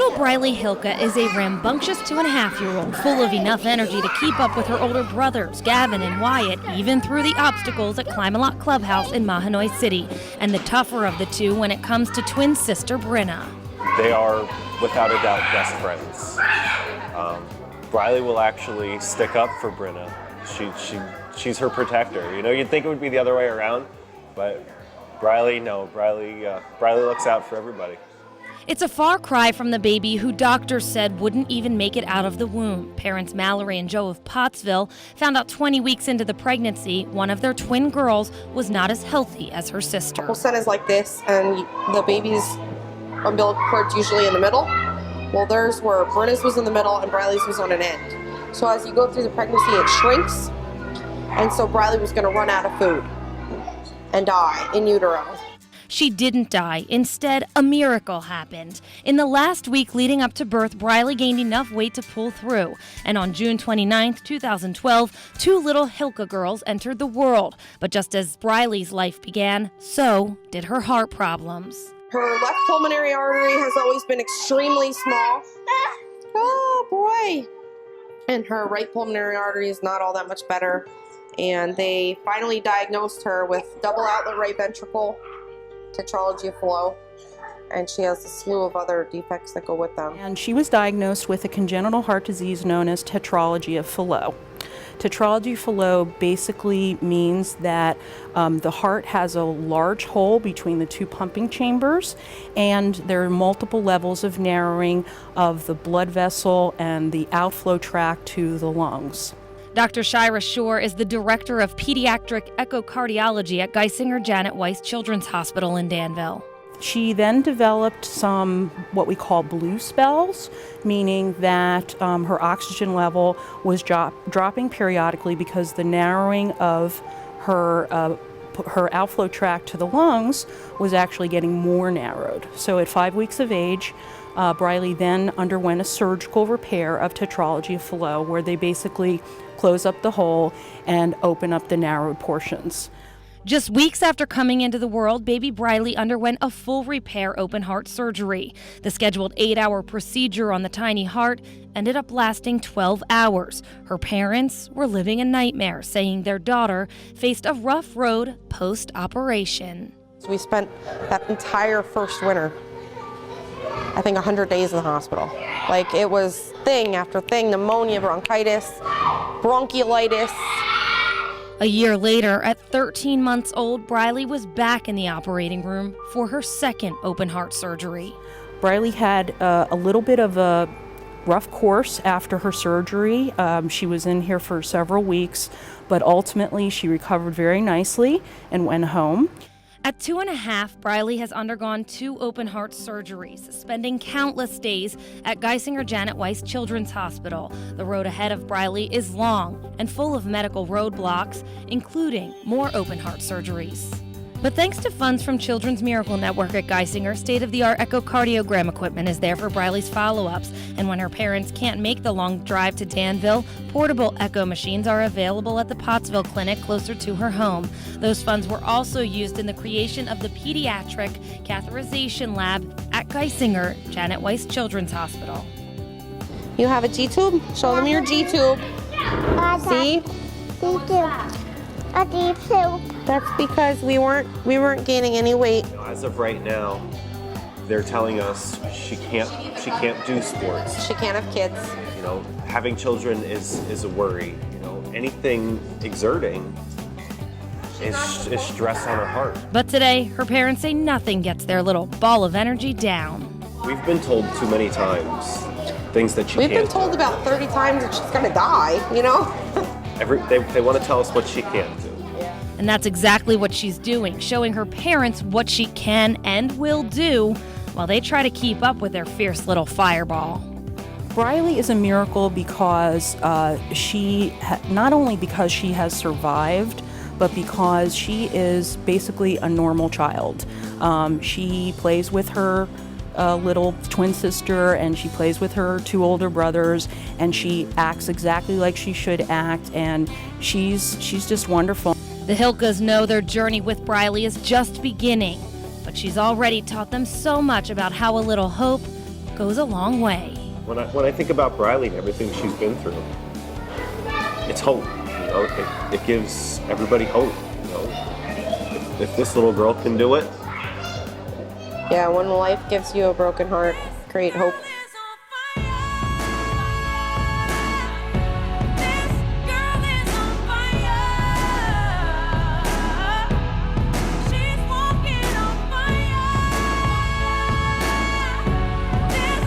Little Brylee Hylka is a rambunctious 2.5-year-old full of enough energy to keep up with her older brothers, Gavin and Wyatt, even through the obstacles at Climb-A-Lot Clubhouse in Mahanoy City, and the tougher of the two when it comes to twin sister Brenna. They are, without a doubt, best friends. Brylee will actually stick up for Brenna. She's her protector. You know, you'd think it would be the other way around, but Brylee looks out for everybody. It's a far cry from the baby who doctors said wouldn't even make it out of the womb. Parents Mallory and Joe of Pottsville found out 20 weeks into the pregnancy, one of their twin girls was not as healthy as her sister. Placenta's like this, and the baby's umbilical cord's usually in the middle. Well, theirs were, Brenna's was in the middle and Brylee's was on an end. So as you go through the pregnancy, it shrinks, and so Brylee was going to run out of food and die in utero. She didn't die. Instead, a miracle happened. In the last week leading up to birth, Brylee gained enough weight to pull through. And on June 29, 2012, two little Hylka girls entered the world. But just as Brylee's life began, so did her heart problems. Her left pulmonary artery has always been extremely small. Oh, boy. And her right pulmonary artery is not all that much better. And they finally diagnosed her with double outlet right ventricle, tetralogy of Fallot, and she has a slew of other defects that go with them. And she was diagnosed with a congenital heart disease known as tetralogy of Fallot. Tetralogy of Fallot basically means that the heart has a large hole between the two pumping chambers, and there are multiple levels of narrowing of the blood vessel and the outflow tract to the lungs. Dr. Shira Shore is the director of pediatric echocardiology at Geisinger Janet Weiss Children's Hospital in Danville. She then developed some what we call blue spells, meaning that her oxygen level was dropping periodically because the narrowing of her outflow tract to the lungs was actually getting more narrowed. So at 5 weeks of age, Brylee then underwent a surgical repair of tetralogy of Fallot, where they basically close up the hole and open up the narrowed portions. Just weeks after coming into the world, baby Brylee underwent a full repair open heart surgery. The scheduled 8-hour procedure on the tiny heart ended up lasting 12 hours. Her parents were living a nightmare, saying their daughter faced a rough road post-operation. We spent that entire first winter, I think 100 days in the hospital. Like, it was thing after thing, pneumonia, bronchitis, bronchiolitis. A year later, at 13 months old, Brylee was back in the operating room for her second open heart surgery. Brylee had a little bit of a rough course after her surgery. She was in here for several weeks, but ultimately she recovered very nicely and went home. At 2.5, Brylee has undergone 2 open heart surgeries, spending countless days at Geisinger Janet Weiss Children's Hospital. The road ahead of Brylee is long and full of medical roadblocks, including more open heart surgeries. But thanks to funds from Children's Miracle Network at Geisinger, state-of-the-art echocardiogram equipment is there for Brylee's follow-ups. And when her parents can't make the long drive to Danville, portable echo machines are available at the Pottsville clinic closer to her home. Those funds were also used in the creation of the pediatric catheterization lab at Geisinger Janet Weiss Children's Hospital. You have a G-tube? Show them your G-tube. See? G-tube. A G-tube. That's because we weren't gaining any weight. As of right now, they're telling us she can't do sports. She can't have kids. You know, having children is a worry. You know, anything exerting is stress on her heart. But today, her parents say nothing gets their little ball of energy down. We've been told too many times things that she can't do. We've been told about 30 times that she's gonna die, you know? They want to tell us what she can't do. And that's exactly what she's doing, showing her parents what she can and will do while they try to keep up with their fierce little fireball. Brylee is a miracle because not only because she has survived, but because she is basically a normal child. She plays with her little twin sister, and she plays with her 2 older brothers, and she acts exactly like she should act, and she's just wonderful. The Hylkas know their journey with Brylee is just beginning, but she's already taught them so much about how a little hope goes a long way. When I think about Brylee and everything she's been through, it's hope. You know, it gives everybody hope. You know, if this little girl can do it. Yeah, when life gives you a broken heart, create hope.